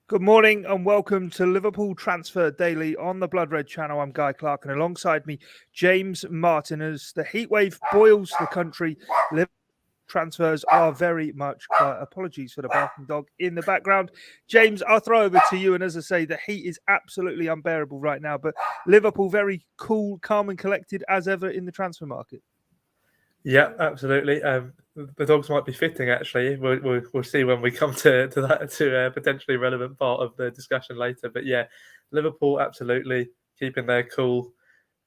Good morning and welcome to Liverpool Transfer Daily on the Blood Red channel. I'm Guy Clarke, and alongside me, James Martin. As the heatwave boils the country, Liverpool transfers are very much quiet. Apologies for the barking dog in the background. James, I'll throw over to you. And as I say, the heat is absolutely unbearable right now, but Liverpool very cool, calm and collected as ever in the transfer market. Yeah, absolutely. The dogs might be fitting. Actually, we'll see when we come to a potentially relevant part of the discussion later. But yeah, Liverpool absolutely keeping their cool.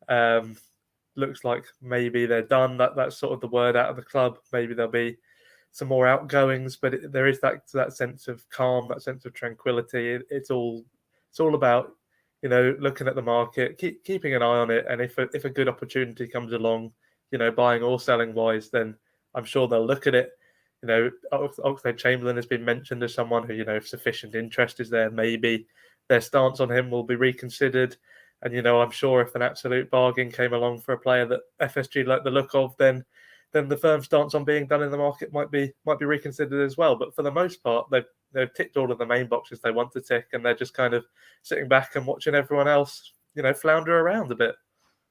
Looks like maybe they're done. That's sort of the word out of the club. Maybe there'll be some more outgoings, but there is that sense of calm, that sense of tranquility. It's all about looking at the market, keeping an eye on it, and if a good opportunity comes along, buying or selling wise, then I'm sure they'll look at it. Oxlade-Chamberlain has been mentioned as someone who, if sufficient interest is there, maybe their stance on him will be reconsidered. And I'm sure if an absolute bargain came along for a player that FSG like the look of, then the firm's stance on being done in the market might be reconsidered as well. But for the most part, they've ticked all of the main boxes they want to tick, and they're just kind of sitting back and watching everyone else, flounder around a bit.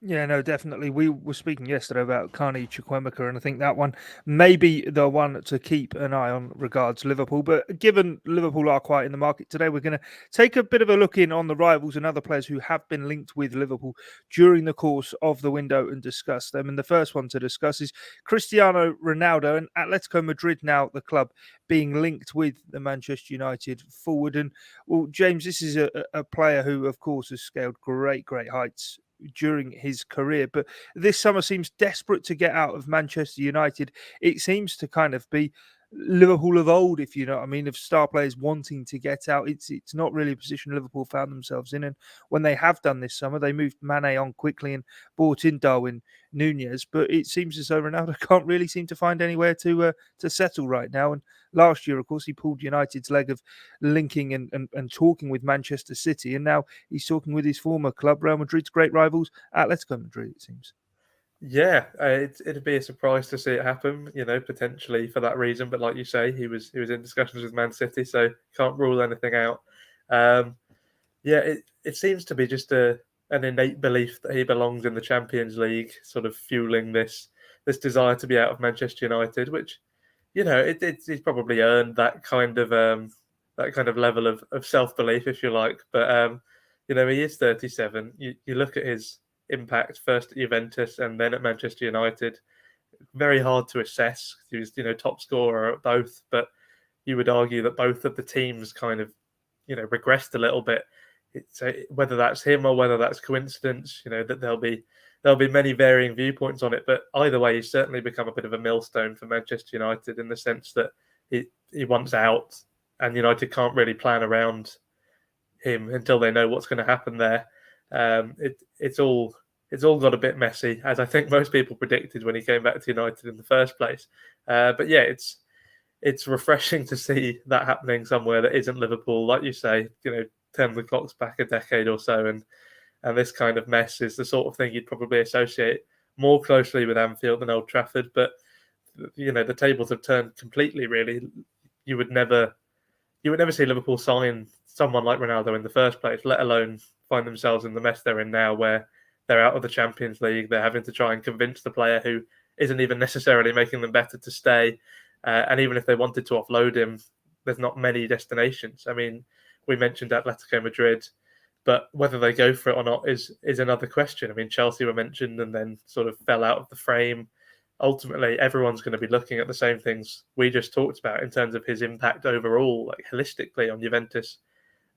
Yeah, no, definitely. We were speaking yesterday about Carney Chukwuemeka, and I think that one may be the one to keep an eye on regards Liverpool. But given Liverpool are quiet in the market today, we're going to take a bit of a look in on the rivals and other players who have been linked with Liverpool during the course of the window and discuss them. And the first one to discuss is Cristiano Ronaldo, and Atletico Madrid now the club being linked with the Manchester United forward. And well, James, this is a player who, of course, has scaled great heights during his career, but this summer seems desperate to get out of Manchester United. It seems to kind of be Liverpool of old, if you know what I mean, of star players wanting to get out. It's not really a position Liverpool found themselves in, and when they have done this summer, they moved Mane on quickly and brought in Darwin Nunez. But it seems as though Ronaldo can't really seem to find anywhere to settle right now. And last year, of course, he pulled United's leg of linking and talking with Manchester City, and now he's talking with his former club, Real Madrid's great rivals, Atletico Madrid, it seems. Yeah, it'd be a surprise to see it happen, potentially for that reason. But like you say, he was in discussions with Man City, so can't rule anything out. Yeah, it seems to be just an innate belief that he belongs in the Champions League, sort of fueling this desire to be out of Manchester United, which he's probably earned that kind of level of self belief, if you like. But he is 37. You look at his impact first at Juventus and then at Manchester United. Very hard to assess. He was top scorer at both, but you would argue that both of the teams kind of regressed a little bit. It's whether that's him or whether that's coincidence. That there'll be many varying viewpoints on it, but either way, he's certainly become a bit of a millstone for Manchester United in the sense that he wants out, and United can't really plan around him until they know what's going to happen there. It's all got a bit messy, as I think most people predicted when he came back to United in the first place. But yeah, it's refreshing to see that happening somewhere that isn't Liverpool. Like you say, turn the clocks back a decade or so, and this kind of mess is the sort of thing you'd probably associate more closely with Anfield than Old Trafford. But the tables have turned completely. Really, you would never see Liverpool sign someone like Ronaldo in the first place, let alone find themselves in the mess they're in now, where they're out of the Champions League. They're having to try and convince the player who isn't even necessarily making them better to stay. And even if they wanted to offload him, there's not many destinations. I mean, we mentioned Atletico Madrid, but whether they go for it or not is another question. I mean, Chelsea were mentioned and then sort of fell out of the frame. Ultimately, everyone's going to be looking at the same things we just talked about in terms of his impact overall, like holistically on Juventus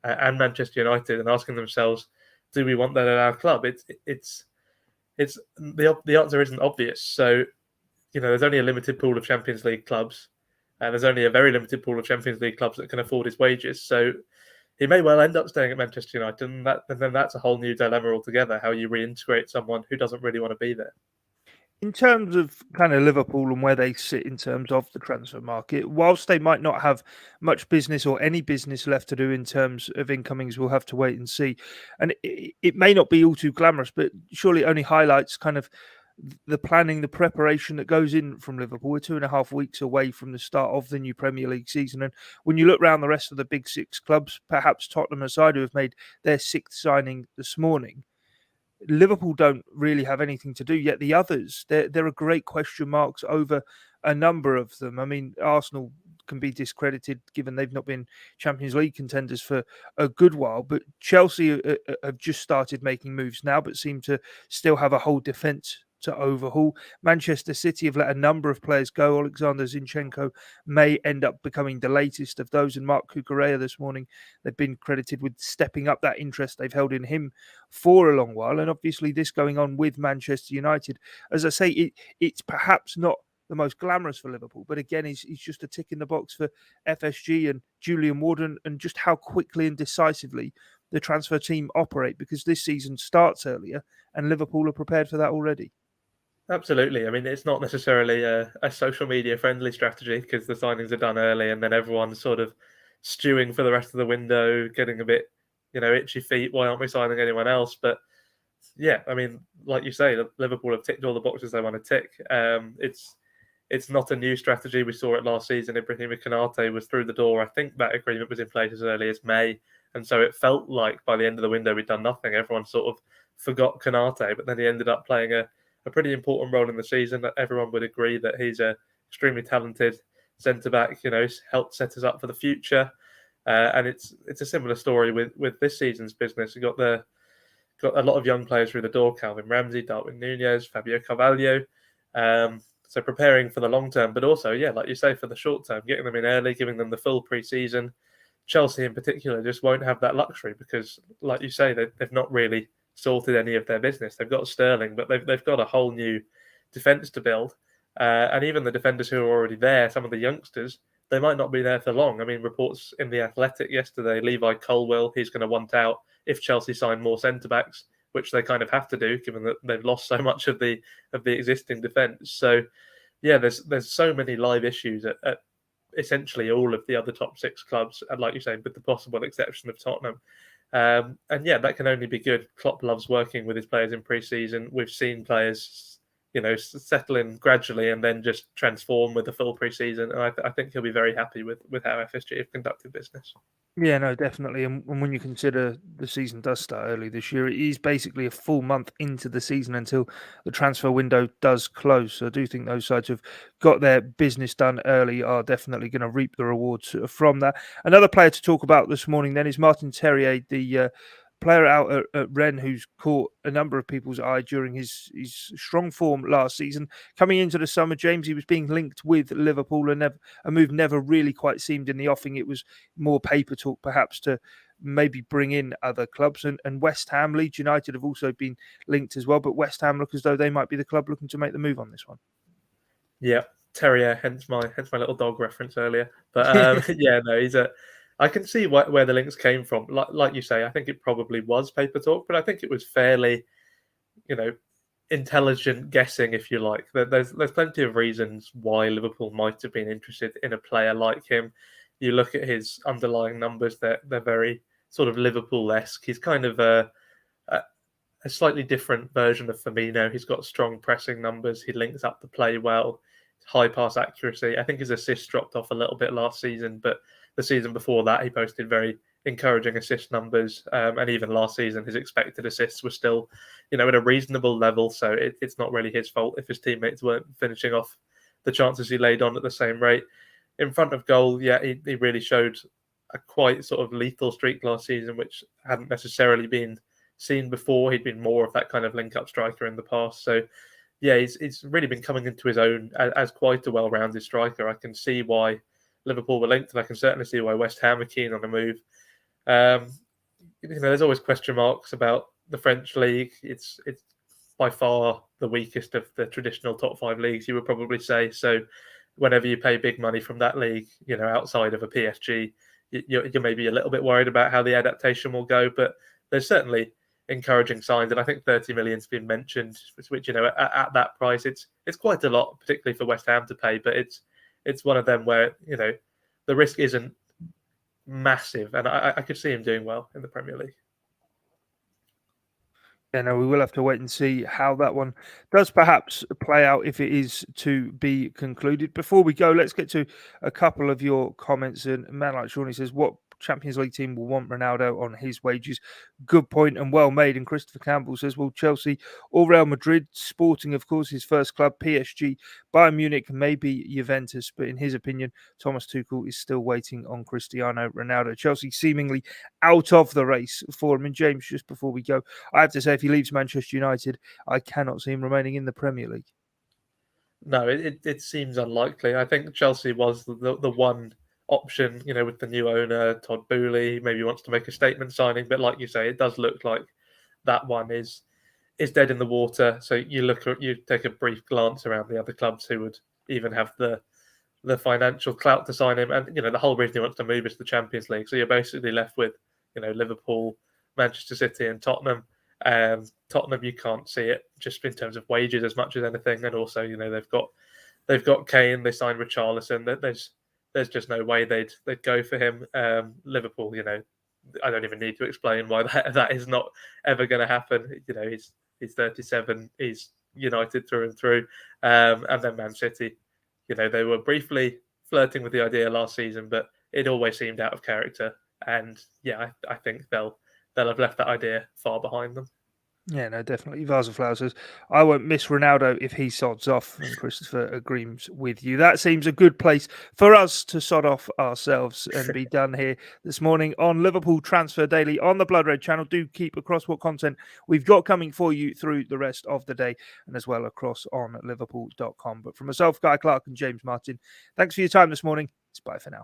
and Manchester United, and asking themselves, do we want that at our club? It's the answer isn't obvious. So, there's only a limited pool of Champions League clubs, and there's only a very limited pool of Champions League clubs that can afford his wages. So he may well end up staying at Manchester United, and then that's a whole new dilemma altogether, how you reintegrate someone who doesn't really want to be there. In terms of kind of Liverpool and where they sit in terms of the transfer market, whilst they might not have much business or any business left to do in terms of incomings, we'll have to wait and see. And it may not be all too glamorous, but surely it only highlights kind of the planning, the preparation that goes in from Liverpool. We're 2.5 weeks away from the start of the new Premier League season. And when you look around the rest of the big six clubs, perhaps Tottenham aside, who have made their sixth signing this morning, Liverpool don't really have anything to do yet. The others, there are great question marks over a number of them. I mean, Arsenal can be discredited given they've not been Champions League contenders for a good while, but Chelsea have just started making moves now, but seem to still have a whole defence to overhaul. Manchester City have let a number of players go. Alexander Zinchenko may end up becoming the latest of those, and Marc Cucurella this morning, they've been credited with stepping up that interest they've held in him for a long while. And obviously this going on with Manchester United, as I say, it's perhaps not the most glamorous for Liverpool, but again, he's just a tick in the box for FSG and Julian Warden, and just how quickly and decisively the transfer team operate, because this season starts earlier and Liverpool are prepared for that already. Absolutely. I mean, it's not necessarily a social media friendly strategy because the signings are done early and then everyone's sort of stewing for the rest of the window, getting a bit, itchy feet. Why aren't we signing anyone else? But yeah, I mean, like you say, Liverpool have ticked all the boxes they want to tick. It's not a new strategy. We saw it last season. Ibrahim Konate was through the door. I think that agreement was in place as early as May. And so it felt like by the end of the window, we'd done nothing. Everyone sort of forgot Konate, but then he ended up playing a pretty important role in the season. That everyone would agree that he's a extremely talented centre-back, helped set us up for the future. And it's a similar story with this season's business. You've got a lot of young players through the door: Calvin Ramsey, Darwin Nunez, Fabio Carvalho. So preparing for the long term, but also, yeah, like you say, for the short term, getting them in early, giving them the full pre-season. Chelsea in particular just won't have that luxury because, like you say, they've not really sorted any of their business. They've got Sterling, but they've got a whole new defence to build. And even the defenders who are already there, some of the youngsters, they might not be there for long. I mean, reports in the Athletic yesterday, Levi Colwill, he's going to want out if Chelsea sign more centre-backs, which they kind of have to do, given that they've lost so much of the existing defence. So, yeah, there's so many live issues at essentially all of the other top six clubs, and like you say, with the possible exception of Tottenham. And yeah, that can only be good. Klopp loves working with his players in pre-season. We've seen players, settle in gradually and then just transform with the full pre-season. And I think he'll be very happy with how FSG have conducted business. Yeah, no, definitely. And when you consider the season does start early this year, it is basically a full month into the season until the transfer window does close. So I do think those sides have got their business done early, are definitely going to reap the rewards from that. Another player to talk about this morning then is Martin Terrier, the player out at Rennes who's caught a number of people's eye during his strong form last season. Coming into the summer, James, he was being linked with Liverpool, and a move never really quite seemed in the offing. It was more paper talk, perhaps, to maybe bring in other clubs. And West Ham, Leeds United have also been linked as well, but West Ham look as though they might be the club looking to make the move on this one. Yeah, Terrier, hence my little dog reference earlier. But yeah, no, I can see where the links came from. Like you say, I think it probably was paper talk, but I think it was fairly, intelligent guessing, if you like. There's plenty of reasons why Liverpool might have been interested in a player like him. You look at his underlying numbers; they're very sort of Liverpool-esque. He's kind of a slightly different version of Firmino. He's got strong pressing numbers. He links up the play well. High pass accuracy. I think his assists dropped off a little bit last season, but the season before that, he posted very encouraging assist numbers. And even last season, his expected assists were still, at a reasonable level. So it's not really his fault if his teammates weren't finishing off the chances he laid on at the same rate. In front of goal, yeah, he really showed a quite sort of lethal streak last season, which hadn't necessarily been seen before. He'd been more of that kind of link-up striker in the past. So, yeah, he's really been coming into his own as quite a well-rounded striker. I can see why Liverpool were linked, and I can certainly see why West Ham are keen on a move. There's always question marks about the French league. It's by far the weakest of the traditional top five leagues, you would probably say. So whenever you pay big money from that league, outside of a PSG, you're maybe a little bit worried about how the adaptation will go. But there's certainly encouraging signs, and I think 30 million's been mentioned, which at that price, it's quite a lot, particularly for West Ham to pay. But it's one of them where the risk isn't massive, and I could see him doing well in the Premier League. Yeah, no, we will have to wait and see how that one does perhaps play out if it is to be concluded. Before we go, let's get to a couple of your comments. And a man like Shawnee says, what Champions League team will want Ronaldo on his wages? Good point and well made. And Christopher Campbell says, well, Chelsea or Real Madrid, Sporting, of course, his first club, PSG, Bayern Munich, maybe Juventus. But in his opinion, Thomas Tuchel is still waiting on Cristiano Ronaldo. Chelsea seemingly out of the race for him. And James, just before we go, I have to say, if he leaves Manchester United, I cannot see him remaining in the Premier League. No, it seems unlikely. I think Chelsea was the one option, with the new owner, Todd Boehly. Maybe he wants to make a statement signing, but like you say, it does look like that one is dead in the water. So you take a brief glance around the other clubs who would even have the financial clout to sign him, and the whole reason he wants to move is the Champions League. So you're basically left with Liverpool, Manchester City, and Tottenham. Tottenham, you can't see it just in terms of wages as much as anything, and also they've got Kane, they signed Richarlison. There's just no way they'd go for him. Liverpool, I don't even need to explain why that is not ever going to happen. He's 37, he's United through and through, and then Man City. They were briefly flirting with the idea last season, but it always seemed out of character. And yeah, I think they'll have left that idea far behind them. Yeah, no, definitely. Vase of Flowers says, I won't miss Ronaldo if he sods off. And Christopher agrees with you. That seems a good place for us to sod off ourselves and be done here this morning on Liverpool Transfer Daily on the Blood Red channel. Do keep across what content we've got coming for you through the rest of the day and as well across on liverpool.com. But from myself, Guy Clarke, and James Martin, thanks for your time this morning. It's bye for now.